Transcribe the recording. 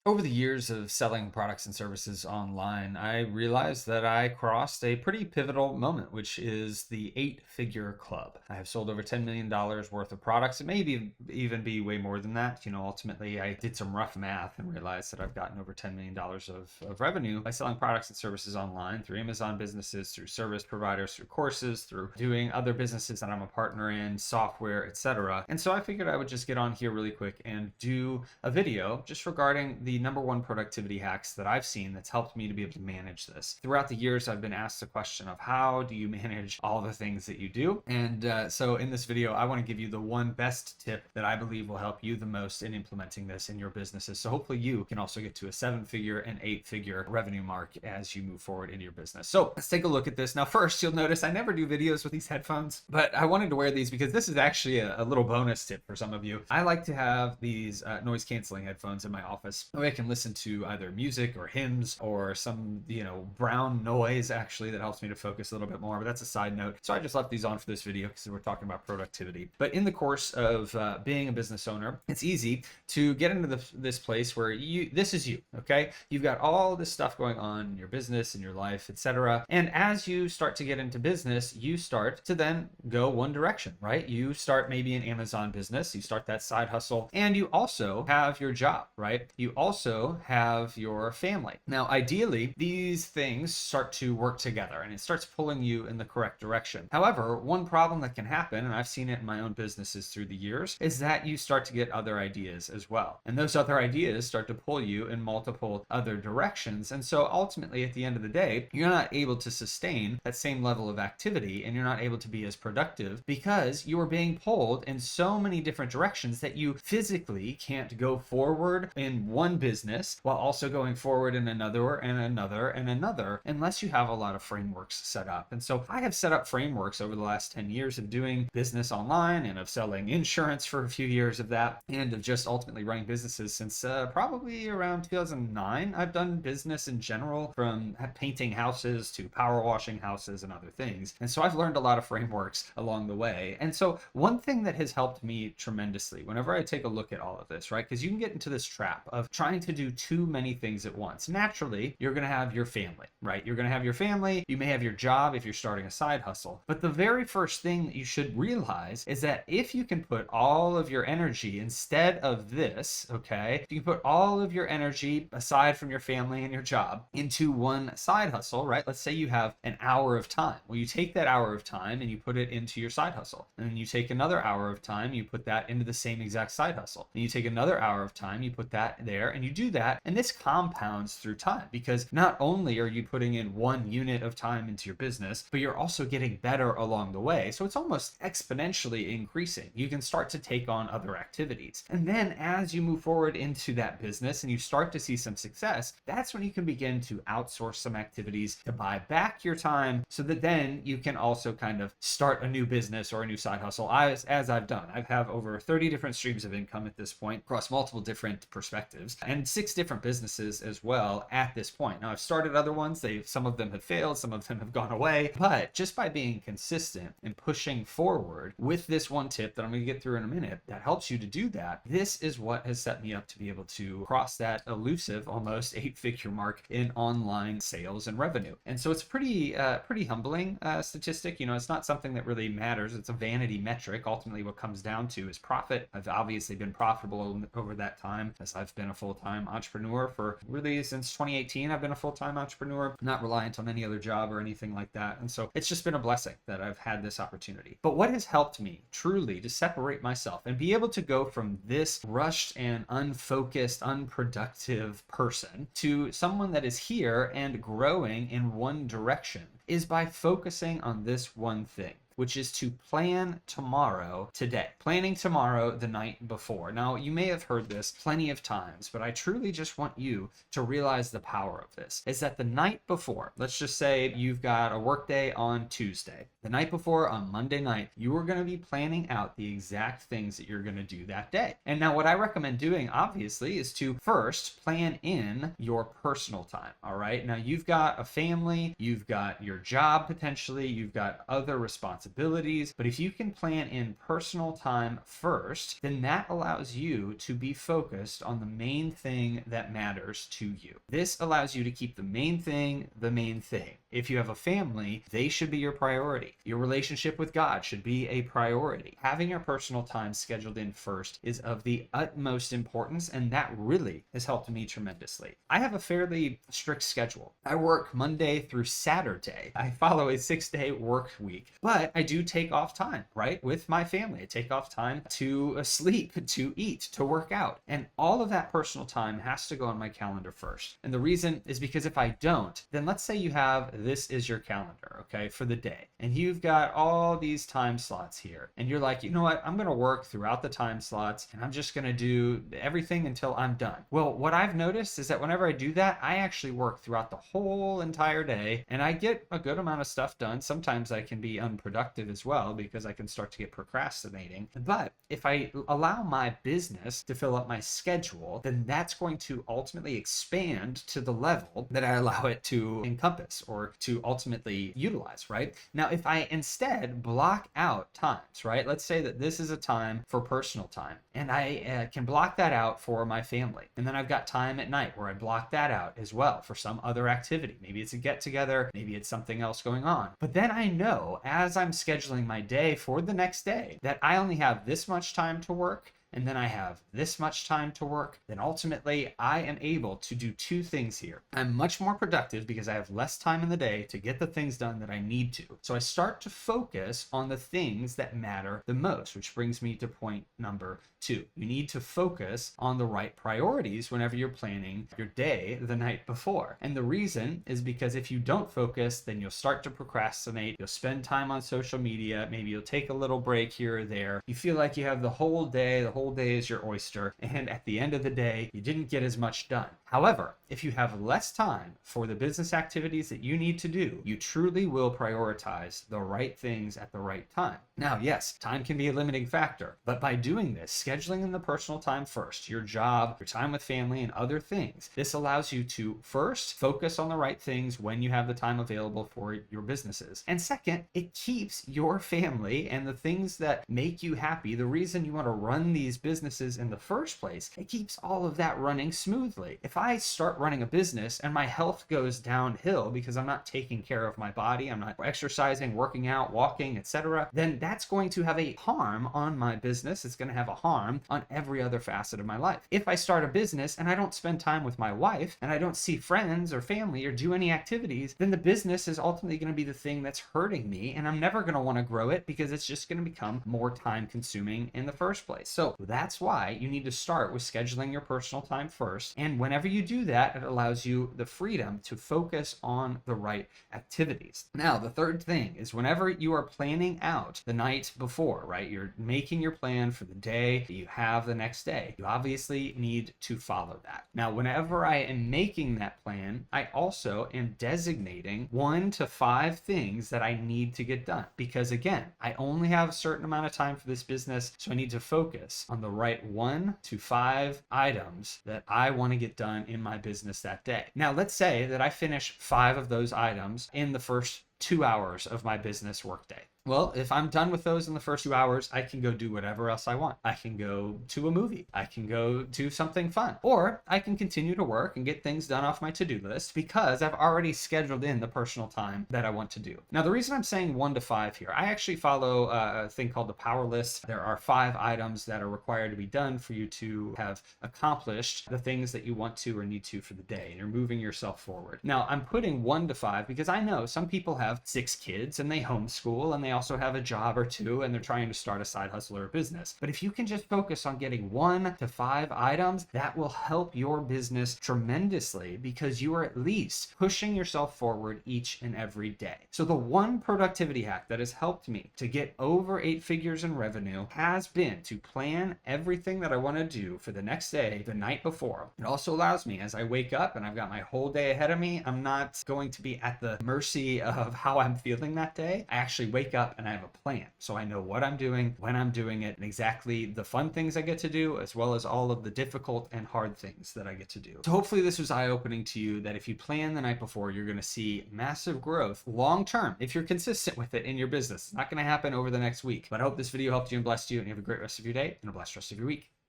Over the years of selling products and services online, I realized that I crossed a pretty pivotal moment, which is the 8-figure club. I have sold over $10 million worth of products. It may even be way more than that. Ultimately, I did some rough math and realized that I've gotten over $10 million of revenue by selling products and services online through Amazon businesses, through service providers, through courses, through doing other businesses that I'm a partner in, software, etc. And so I figured I would just get on here really quick and do a video just regarding the number one productivity hacks that I've seen that's helped me to be able to manage this. Throughout the years, I've been asked the question of how do you manage all the things that you do? And so in this video, I want to give you the one best tip that I believe will help you the most in implementing this in your businesses. So hopefully you can also get to a 7-figure and 8-figure revenue mark as you move forward in your business. So let's take a look at this. Now, first, you'll notice I never do videos with these headphones, but I wanted to wear these because this is actually a little bonus tip for some of you. I like to have these noise canceling headphones in my office where I can listen to either music or hymns or some, brown noise actually that helps me to focus a little bit more. But that's a side note. So I just left these on for this video because we're talking about productivity. But in the course of being a business owner, it's easy to get into this place where this is you, okay? You've got all this stuff going on in your business, in your life, etc. And as you start to get into business, you start to then go one direction, right? You start maybe an Amazon business, you start that side hustle, and you also have your job, right? You also have your family. Now, ideally, these things start to work together and it starts pulling you in the correct direction. However, one problem that can happen, and I've seen it in my own businesses through the years, is that you start to get other ideas as well. And those other ideas start to pull you in multiple other directions. And so ultimately, at the end of the day, you're not able to sustain that same level of activity and you're not able to be as productive because you are being pulled in so many different directions that you physically can't go forward in one business while also going forward in another and another and another unless you have a lot of frameworks set up. And so I have set up frameworks over the last 10 years of doing business online and of selling insurance for a few years of that and of just ultimately running businesses since probably around 2009. I've done business in general, from painting houses to power washing houses and other things. And so I've learned a lot of frameworks along the way. And so one thing that has helped me tremendously whenever I take a look at all of this, right? Because you can get into this trap of trying to do too many things at once. Naturally, you're going to have your family, right? You're going to have your family. You may have your job if you're starting a side hustle. But the very first thing that you should realize is that if you can put all of your energy instead of this, okay, you can put all of your energy aside from your family and your job into one side hustle, right? Let's say you have an hour of time. Well, you take that hour of time and you put it into your side hustle. And then you take another hour of time, you put that into the same exact side hustle. And you take another hour of time, you put that there, and you do that. And this compounds through time because not only are you putting in one unit of time into your business, but you're also getting better along the way. So it's almost exponentially increasing. You can start to take on other activities. And then as you move forward into that business and you start to see some success, that's when you can begin to outsource some activities to buy back your time so that then you can also kind of start a new business or a new side hustle as I've done. I have over 30 different streams of income at this point across multiple different perspectives and 6 different businesses as well at this point. Now I've started other ones. Some of them have failed, some of them have gone away, but just by being consistent and pushing forward with this one tip that I'm going to get through in a minute that helps you to do that, this is what has set me up to be able to cross that elusive almost 8-figure mark in online sales and revenue. And so it's pretty humbling statistic. It's not something that really matters. It's a vanity metric. Ultimately, what comes down to is profit. I've obviously been profitable over that time as I've been a full-time entrepreneur for really since 2018. I've been a full-time entrepreneur, not reliant on any other job or anything like that. And so it's just been a blessing that I've had this opportunity. But what has helped me truly to separate myself and be able to go from this rushed and unfocused, unproductive person to someone that is here and growing in one direction is by focusing on this one thing, which is to plan tomorrow today. Planning tomorrow the night before. Now, you may have heard this plenty of times, but I truly just want you to realize the power of this. Is that the night before, let's just say you've got a work day on Tuesday. The night before, on Monday night, you are going to be planning out the exact things that you're going to do that day. And now what I recommend doing, obviously, is to first plan in your personal time, all right? Now, you've got a family, you've got your job potentially, you've got other responsibilities responsibilities. But if you can plan in personal time first, then that allows you to be focused on the main thing that matters to you. This allows you to keep the main thing the main thing. If you have a family, they should be your priority. Your relationship with God should be a priority. Having your personal time scheduled in first is of the utmost importance, and that really has helped me tremendously. I have a fairly strict schedule. I work Monday through Saturday. I follow a 6-day work week, but I do take off time, right, with my family. I take off time to sleep, to eat, to work out, and all of that personal time has to go on my calendar first. And the reason is because if I don't, then let's say you have this is your calendar, okay, for the day, and you've got all these time slots here, and you're like, you know what, I'm going to work throughout the time slots, and I'm just going to do everything until I'm done. Well, what I've noticed is that whenever I do that, I actually work throughout the whole entire day, and I get a good amount of stuff done. Sometimes I can be unproductive as well because I can start to get procrastinating. But if I allow my business to fill up my schedule, then that's going to ultimately expand to the level that I allow it to encompass or to ultimately utilize, right? Now, if I instead block out times, right? Let's say that this is a time for personal time, and I can block that out for my family. And then I've got time at night where I block that out as well for some other activity. Maybe it's a get together, maybe it's something else going on. But then I know as I'm scheduling my day for the next day that I only have this much time to work, and then I have this much time to work, then ultimately I am able to do two things here. I'm much more productive because I have less time in the day to get the things done that I need to. So I start to focus on the things that matter the most, which brings me to point number 2. You need to focus on the right priorities whenever you're planning your day the night before. And the reason is because if you don't focus, then you'll start to procrastinate. You'll spend time on social media. Maybe you'll take a little break here or there. You feel like you have the whole day is your oyster, and at the end of the day, you didn't get as much done. However, if you have less time for the business activities that you need to do, you truly will prioritize the right things at the right time. Now, yes, time can be a limiting factor, but by doing this, scheduling in the personal time first, your job, your time with family, and other things, this allows you to first focus on the right things when you have the time available for your businesses. And second, it keeps your family and the things that make you happy, the reason you want to run these businesses in the first place, it keeps all of that running smoothly. If I start running a business and my health goes downhill because I'm not taking care of my body, I'm not exercising, working out, walking, etc., then that's going to have a harm on my business. It's going to have a harm on every other facet of my life. If I start a business and I don't spend time with my wife and I don't see friends or family or do any activities, then the business is ultimately going to be the thing that's hurting me, and I'm never going to want to grow it because it's just going to become more time consuming in the first place. So that's why you need to start with scheduling your personal time first. And whenever you do that, it allows you the freedom to focus on the right activities. Now, the third thing is whenever you are planning out the night before, right? You're making your plan for the day that you have the next day. You obviously need to follow that. Now, whenever I am making that plan, I also am designating 1 to 5 things that I need to get done. Because again, I only have a certain amount of time for this business, so I need to focus on the right 1 to 5 items that I want to get done in my business that day. Now, let's say that I finish 5 of those items in the first 2 hours of my business workday. Well, if I'm done with those in the first 2 hours, I can go do whatever else I want. I can go to a movie. I can go do something fun. Or I can continue to work and get things done off my to-do list because I've already scheduled in the personal time that I want to do. Now, the reason I'm saying 1 to 5 here, I actually follow a thing called the power list. There are 5 items that are required to be done for you to have accomplished the things that you want to or need to for the day. And you're moving yourself forward. Now, I'm putting 1 to 5 because I know some people have 6 kids and they homeschool and they also have a job or 2 and they're trying to start a side hustle or a business. But if you can just focus on getting 1 to 5 items, that will help your business tremendously because you are at least pushing yourself forward each and every day. So the one productivity hack that has helped me to get over 8 figures in revenue has been to plan everything that I want to do for the next day the night before. It also allows me, as I wake up and I've got my whole day ahead of me, I'm not going to be at the mercy of how I'm feeling that day. I actually wake up up and I have a plan. So I know what I'm doing, when I'm doing it, and exactly the fun things I get to do, as well as all of the difficult and hard things that I get to do. So hopefully this was eye-opening to you, that if you plan the night before, you're going to see massive growth long term if you're consistent with it in your business. It's not going to happen over the next week. But I hope this video helped you and blessed you, and you have a great rest of your day and a blessed rest of your week.